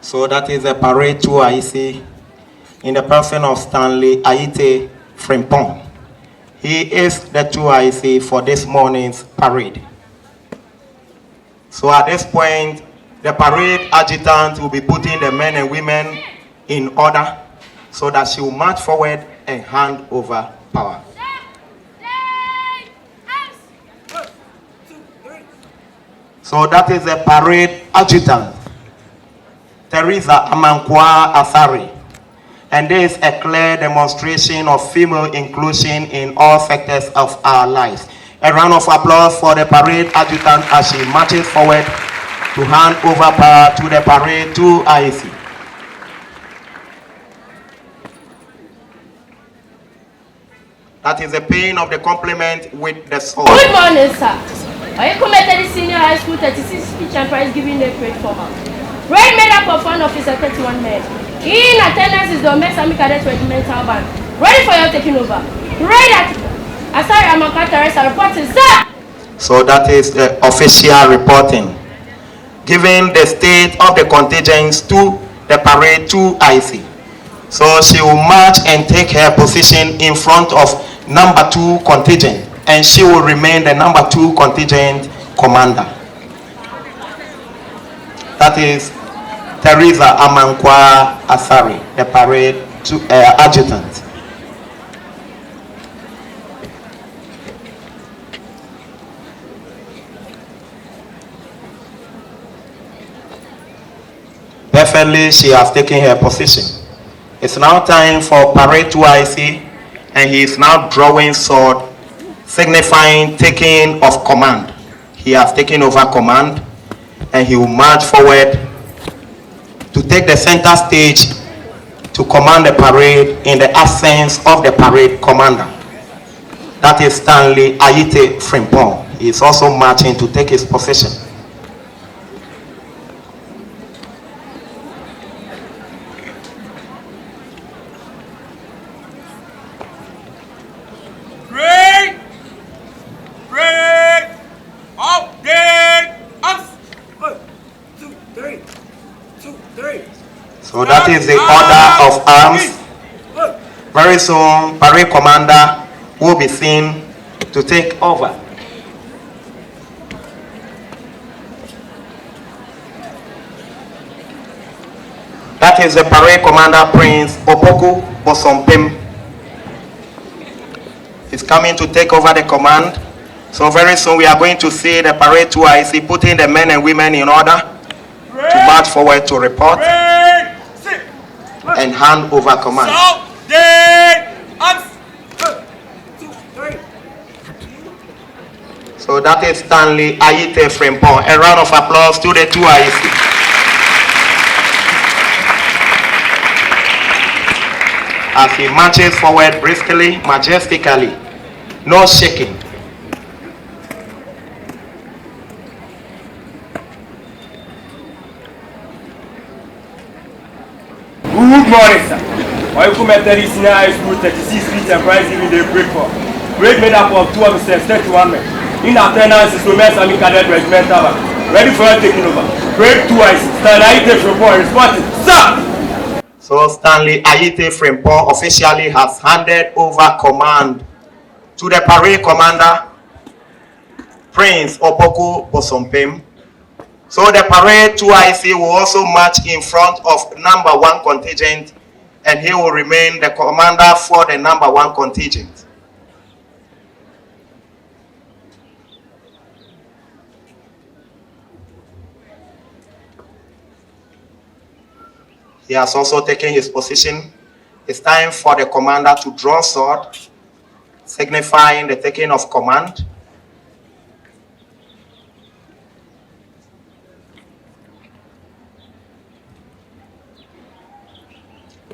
So that is a parade 2IC in the person of Stanley Aite Frimpong. He is the 2IC for this morning's parade. So at this point, the parade adjutant will be putting the men and women in order so that she will march forward and hand over power. So that is the parade adjutant, Teresa Amankwa Asari. And this is a clear demonstration of female inclusion in all sectors of our lives. A round of applause for the parade adjutant as she marches forward to hand over power to the parade 2IC. That is the pain of the compliment with the sword. Good morning, sir. I committed the senior high school 36 speech and prize giving the parade formal. Parade made up of 1 officer, 31 men. In attendance is the Cadet regimental band. Ready for your taking over. Parade at Asari Amanka Teresa reporting, sir. So that is the official reporting, giving the state of the contingents to the parade 2IC. So she will march and take her position in front of number 2 contingent, and she will remain the number 2 contingent commander. That is Teresa Amankwa Asari, the parade adjutant. Perfectly, she has taken her position. It's now time for parade 2IC, and he is now drawing sword, signifying taking of command. He has taken over command, and he will march forward to take the center stage to command the parade in the absence of the parade commander. That is Stanley Aite Frimpong. He is also marching to take his position. So that is the order of arms. Very soon, parade commander will be seen to take over. That is the parade commander, Prince Opoku Bosompim. He's coming to take over the command. So very soon we are going to see the parade 2IC putting the men and women in order to march forward to report and hand over command. So that is Stanley Aite Frimpong. A round of applause to the 2IC. As he marches forward briskly, majestically, no shaking. Good morning, sir. I come at the senior high school 36 speech and prize giving the break for. Break made up of 2 officers, 31 men. In attendance is the Cadet regimental band. Ready for your taking over. Break 2IC. Stanley Aite Frimpong reporting, sir. So Stanley Aite Frimpong officially has handed over command to the parade commander, Prince Opoku Bosompim. So the parade 2IC will also march in front of number 1 contingent, and he will remain the commander for the number 1 contingent. He has also taken his position. It's time for the commander to draw sword, signifying the taking of command.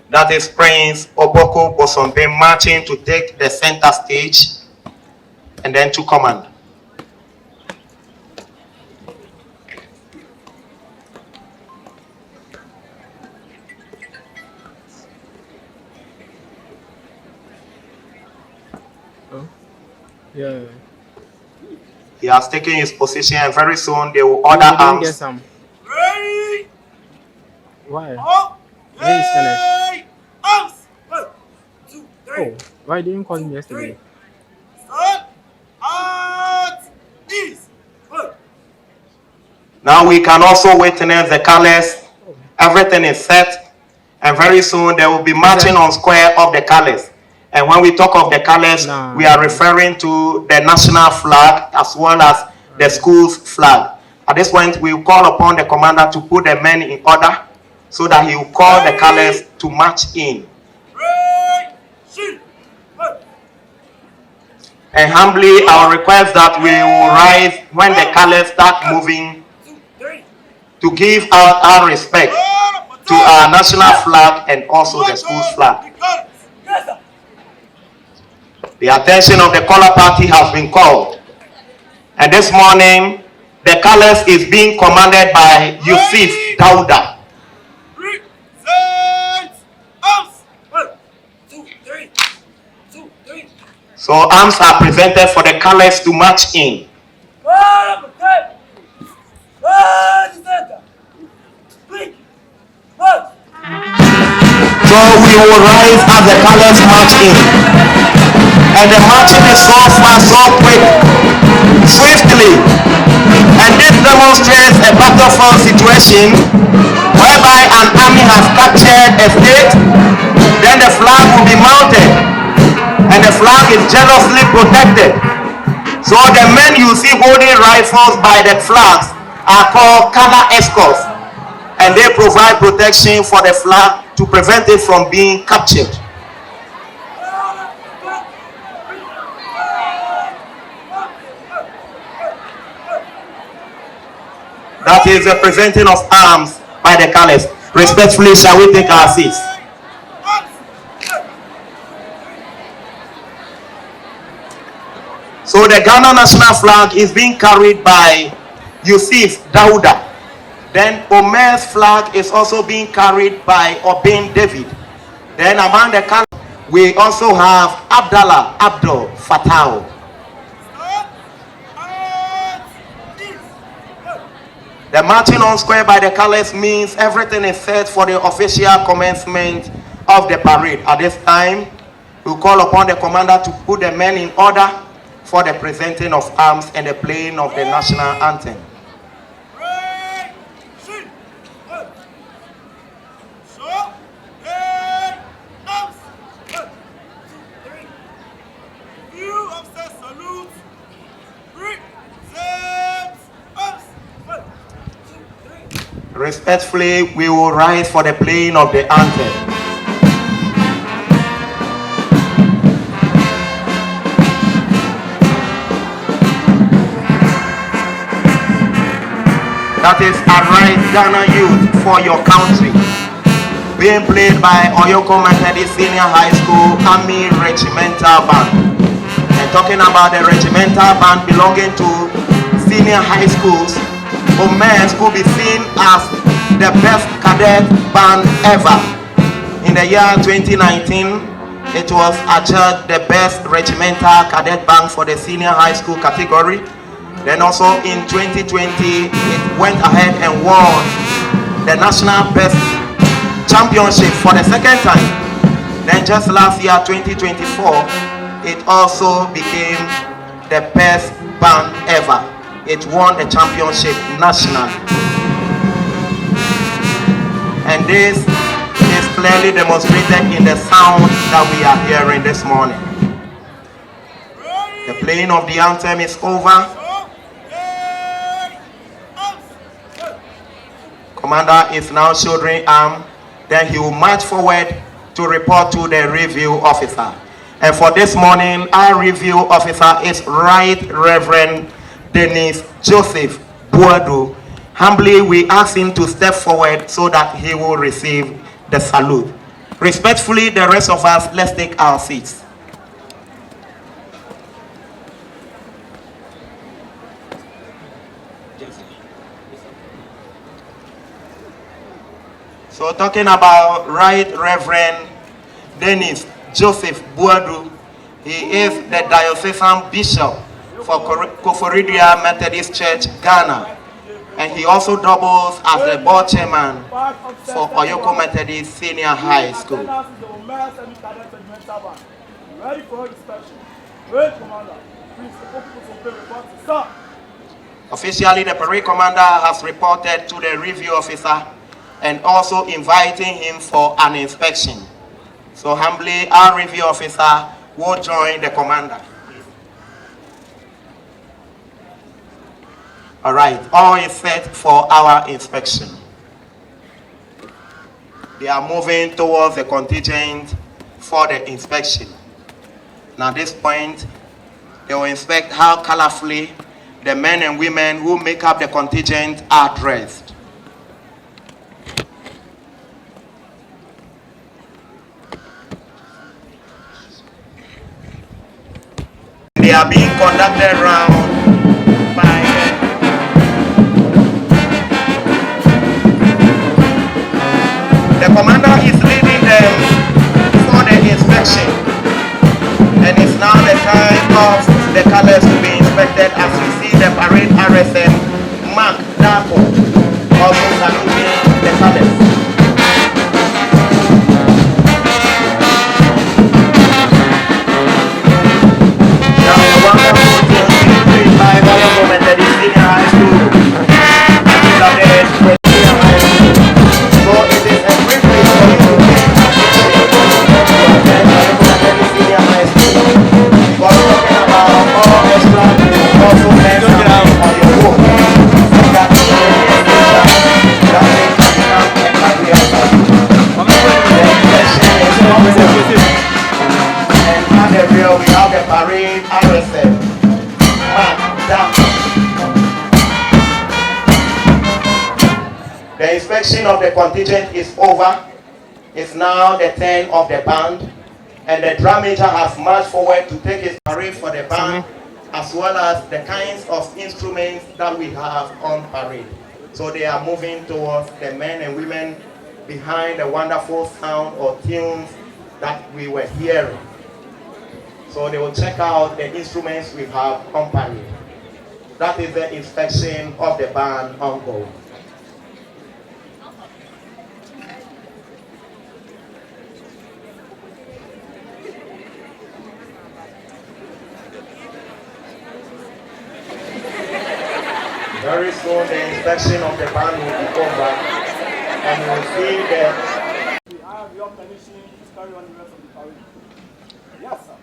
That is Prince Opoku Bosompim marching to take the center stage and then to command. Yeah. He has taken his position, and very soon they will order arms. Why? Oh, Where is finished? hey, arms. 1, 2, 3, Oh, why didn't you call me 2, yesterday? 3. Stand. At ease. 1. Now we can also witness the colors. Oh, Everything is set, and very soon they will be marching on square of the colors. And when we talk of the colors, we are nah. referring to the national flag as well as the school's flag. At this point, we will call upon the commander to put the men in order so that he will call the colors to march in. Ready. Shoot. 1. And humbly, I will request that we will rise when the colors start moving 2, 3. to give out our respect to our national flag and also the school's flag. Yes, sir. The attention of the color party has been called. And this morning, the colors is being commanded by Youve Dauda. Present. Arms. 1, 2, 3. 2, 3. So arms are presented for the colors to march in. So we will rise as the colors march in. And the marching is so fast, so quick, swiftly. And this demonstrates a battlefield situation whereby an army has captured a state, then the flag will be mounted, and the flag is jealously protected. So the men you see holding rifles by the flags are called color escorts, and they provide protection for the flag to prevent it from being captured. That is the presenting of arms by the colors. Respectfully, shall we take our seats? So the Ghana national flag is being carried by Youve Dauda. Then Omer's flag is also being carried by Obin David. Then among the colors, we also have Abdallah Abdul Fatah. The marching on square by the colors means everything is set for the official commencement of the parade. At this time, we call upon the commander to put the men in order for the presenting of arms and the playing of the national anthem. Respectfully, we will rise for the playing of the anthem. That is Arise Ghana Youth for Your Country, being played by Oyoko Methodist Senior High School Army Regimental Band. And talking about the regimental band belonging to senior high schools, Omer could be seen as the best cadet band ever. In the year 2019, it was adjudged the best regimental cadet band for the senior high school category. Then also in 2020, it went ahead and won the national best championship for the second time. Then just last year, 2024, it also became the best band ever. It won the championship nationally. And this is clearly demonstrated in the sound that we are hearing this morning. The playing of the anthem is over. Commander is now shouldering arm. Then he will march forward to report to the review officer. And for this morning, our review officer is Right Reverend Dennis Joseph Buadu. Humbly, we ask him to step forward so that he will receive the salute. Respectfully, the rest of us, let's take our seats. So talking about Right Reverend Dennis Joseph Buadu, he is the diocesan bishop for Koforidua Methodist Church, Ghana. and he also doubles as the board chairman for Oyoko Methodist Senior High School. Ready for inspection. Great commander. Please, the people report to stop. Officially, the parade commander has reported to the review officer and also inviting him for an inspection. So humbly, our review officer will join the commander. All right, all is set for our inspection. They are moving towards the contingent for the inspection. Now at this point, they will inspect how colorfully the men and women who make up the contingent are dressed. They are being conducted around by the commander is leading them for the inspection. And it's now the time of the colors to be inspected as you see the parade RSM Mark Darko also saluting the colors. Now the wonderful team played by Oyoko Methodist Senior High School and Cadet Senior High School. So it is a privilege for you to take attention to attend Oyoko Methodist Senior High School. We're talking about all extra also learn something on your own. So that in the near future, that thing can become a career for you. The inspection is ongoing. And at the rear, we have the parade RSM. Mark down. The inspection of the contingent is over. It's now the turn of the band. And the drum major has marched forward to take his parade for the band, as well as the kinds of instruments that we have on parade. So they are moving towards the men and women behind the wonderful sound or tunes that we were hearing. So they will check out the instruments we have on parade. That is the inspection of the band ongoing. Very soon the inspection of the band will be over and you will see the... I have your permission to carry on the rest of the parade. Yes, sir.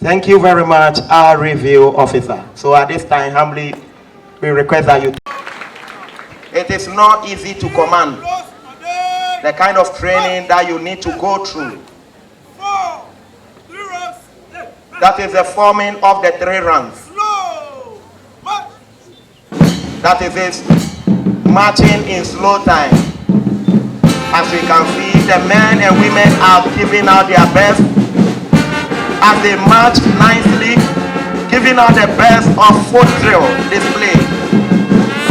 Thank you very much, our review officer. So at this time, humbly, we request that you... It is not easy to command the kind of training that you need to go through. That is the forming of the 3 ranks. That is it, marching in slow time. As we can see, the men and women are giving out their best as they march nicely, giving out the best of foot drill display.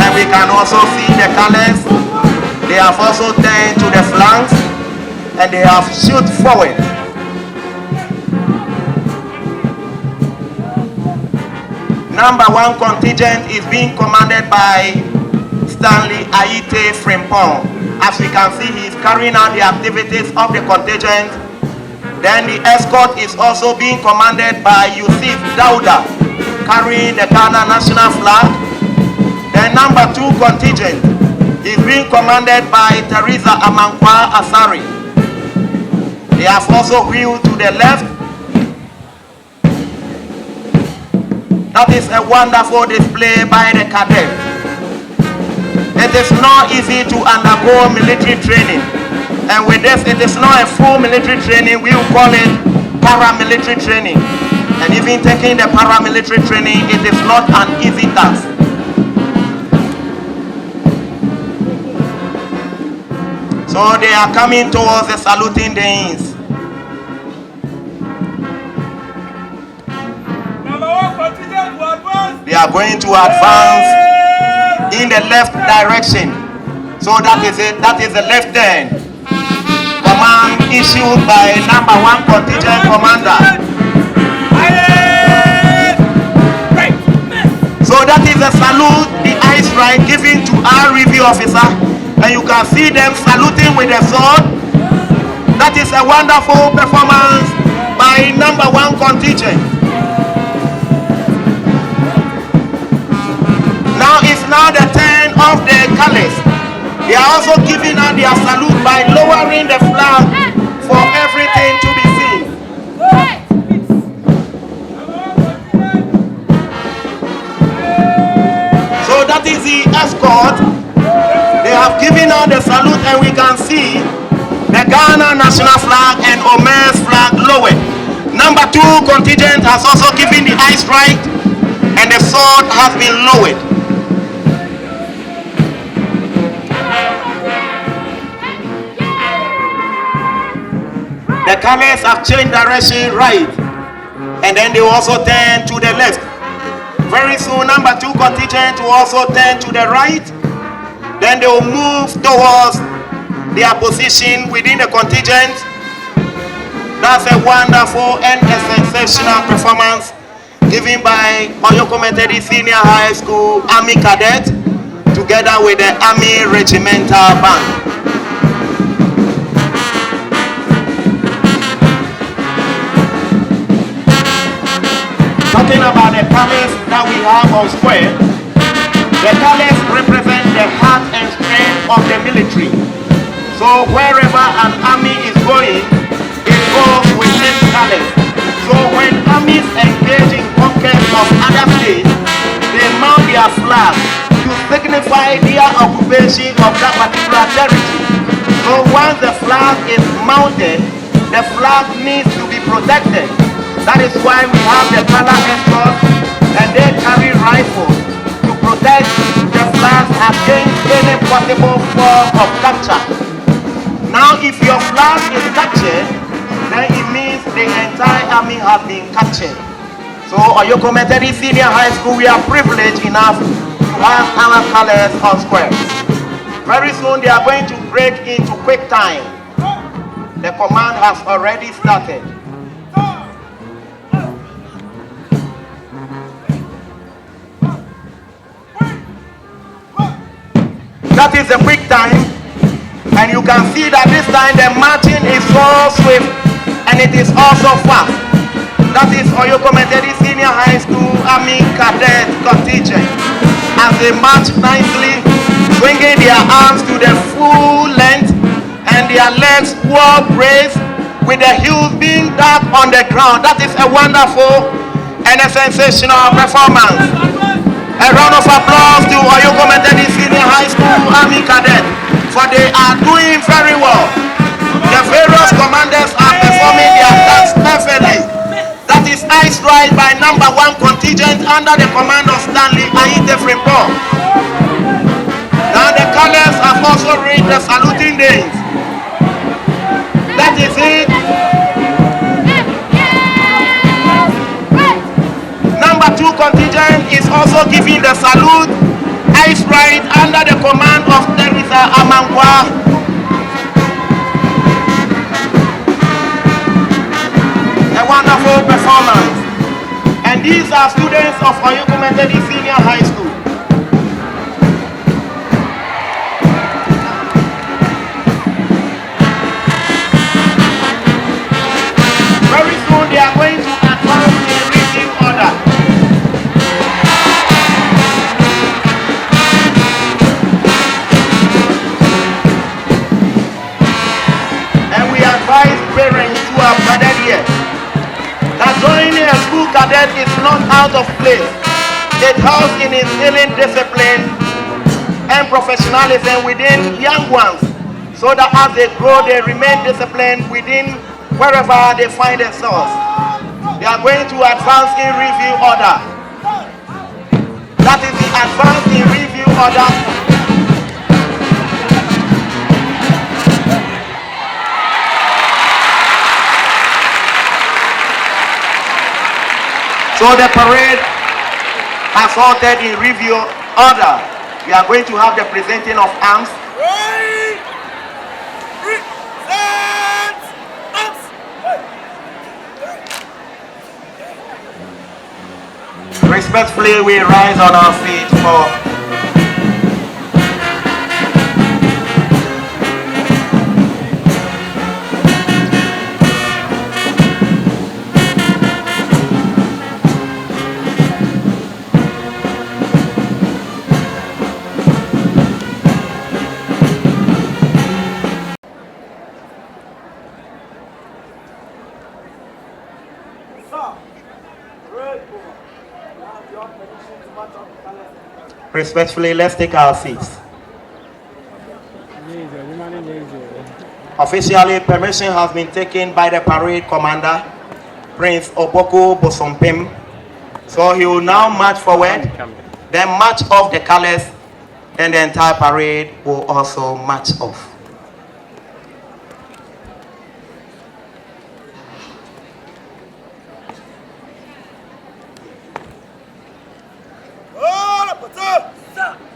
And we can also see the colors. They have also turned to the flanks and they have shoot forward. Number 1 contingent is being commanded by Stanley Aite Frimpong. As we can see, he is carrying out the activities of the contingent. Then the escort is also being commanded by Youve Dauda, carrying the Ghana national flag. Then number 2 contingent is being commanded by Teresa Amankwa Asari. They have also wheeled to the left. That is a wonderful display by the cadet. It is not easy to undergo military training. And with this, it is not a full military training. We will call it paramilitary training. And even taking the paramilitary training, it is not an easy task. So they are coming towards the saluting days. They are going to advance in the left direction. So that is it. That is the left turn. Command issued by number 1 contingent commander. So So that is a salute the ice right giving to our review officer, and you can see them saluting with a sword. That is a wonderful performance by number 1 contingent. Now it's now the turn of the colors. They are also giving out their salute by lowering the flag for everything to be seen. So that is the escort. They have given out the salute, and we can see the Ghana national flag and Omer's flag lowered. Number 2 contingent has also given the ice right, and the sword has been lowered. The colors have changed direction right, and then they will also turn to the left. Very soon, number 2 contingent will also turn to the right. Then they will move towards their position within the contingent. That's a wonderful and a sensational performance given by Oyoko Methodist Senior High School Army Cadet together with the Army Regimental Band. Talking about the colors that we have on square, the colors represent the heart and strength of the military. So wherever an army is going, it goes with these colors. So when armies engage in conquest of other states, they mount their flag to signify their occupation of that particular territory. So once the flag is mounted, the flag needs to be protected. That is why we have the color escort, and they carry rifles to protect the flags against any possible form of capture. Now, if your flag is captured, then it means the entire army has been captured. So, Oyoko Methodist Senior High School, we are privileged enough to have our colors on square. Very soon, they are going to break into quick time. The command has already started. That is a quick time, and you can see that this time the marching is so swift and it is also fast. That is Oyoko Methodist Senior High School Army Cadet contingent as they march nicely, swinging their arms to the full length and their legs well braced with the heels being dug on the ground. That is a wonderful and a sensational performance. A round of applause to Oyoko Methodist Senior High School Army Cadet, for they are doing very well. The various commanders are performing their tasks perfectly. That is ice right by number 1 contingent under the command of Stanley Ayite Frimpong. Now the colors have also reached the saluting days. That is it. Number 2 contingent is also giving the salute ice right under the command of Teresa Amangwa. A wonderful performance. And these are students of Oyoko Methodist Senior High School. Very soon they are going to advance in review order. Parents who are gathered here that joining a school cadet is not out of place. It helps in instilling discipline and professionalism within young ones, so that as they grow, they remain disciplined within wherever they find themselves. They are going to advance in review order. That is the advance in review order. So the parade has halted in review order. We are going to have the presenting of arms. Respectfully, we rise on our feet for Respectfully, let's take our seats. Officially, permission has been taken by the parade commander, Prince Oboko Bosompim. So he will now march forward, then march off the colors, and the entire parade will also march off.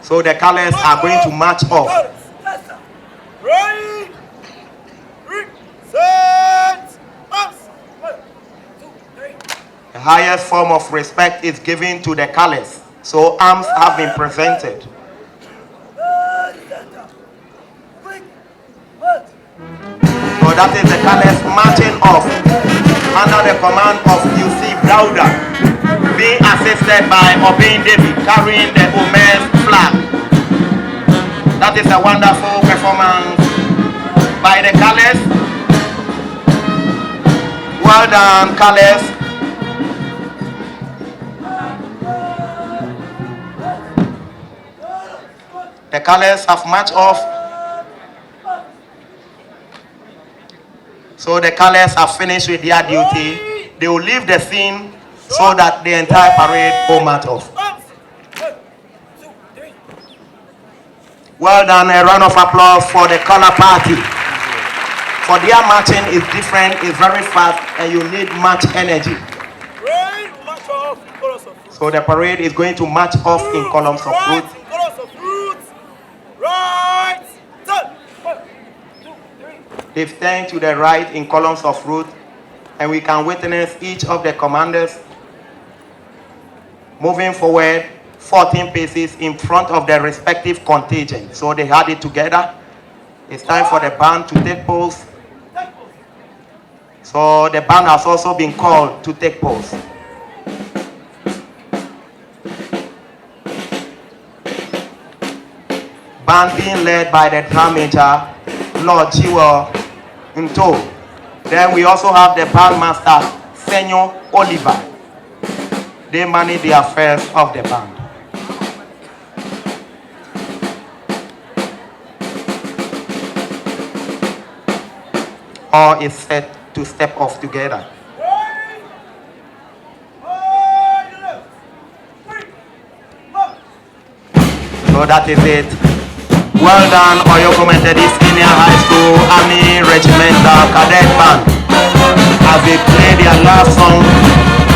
So the colors are going to march off. The highest form of respect is given to the colors. So arms have been presented. So that is the colors marching off under the command of Youve, being assisted by Obin David carrying the women's flag. That is a wonderful performance by the colors. Well done, colors. The colors have marched off. So the colors have finished with their duty. They will leave the scene so that the entire parade will march off. Well done, a round of applause for the color party. For their marching is different, it's very fast, and you need much energy. So the parade is going to march off in columns of route. They've turned to the right in columns of route, and we can witness each of the commanders moving forward 14 paces in front of their respective contingent. So they had it together. It's time for the band to take pose. So the band has also been called to take pose. Band being led by the drum major, Lord Chiwa Nto. Then we also have the band master, Senor Oliver. They manage the affairs of the band. All is set to step off together. So that is it. Well done, Oyoko Methodist Senior High School Army Regimental Cadet Band as they play their last song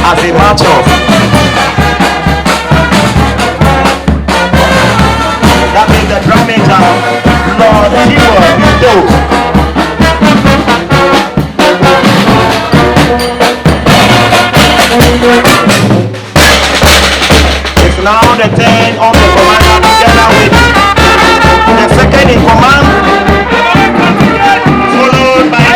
as they march off. That is the drum major, Lord Chiwa Nto. It's now the turn of the commander together with the second in command, followed by the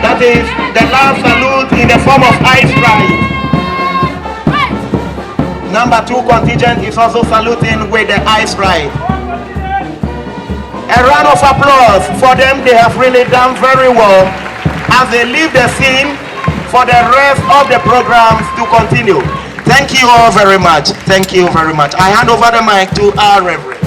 that is the last salute in the form of ice ride. Number 2 contingent is also saluting with the ice ride. A round of applause for them. They have really done very well as they leave the scene for the rest of the programs to continue. Thank you all very much. Thank you very much. I hand over the mic to our Reverend.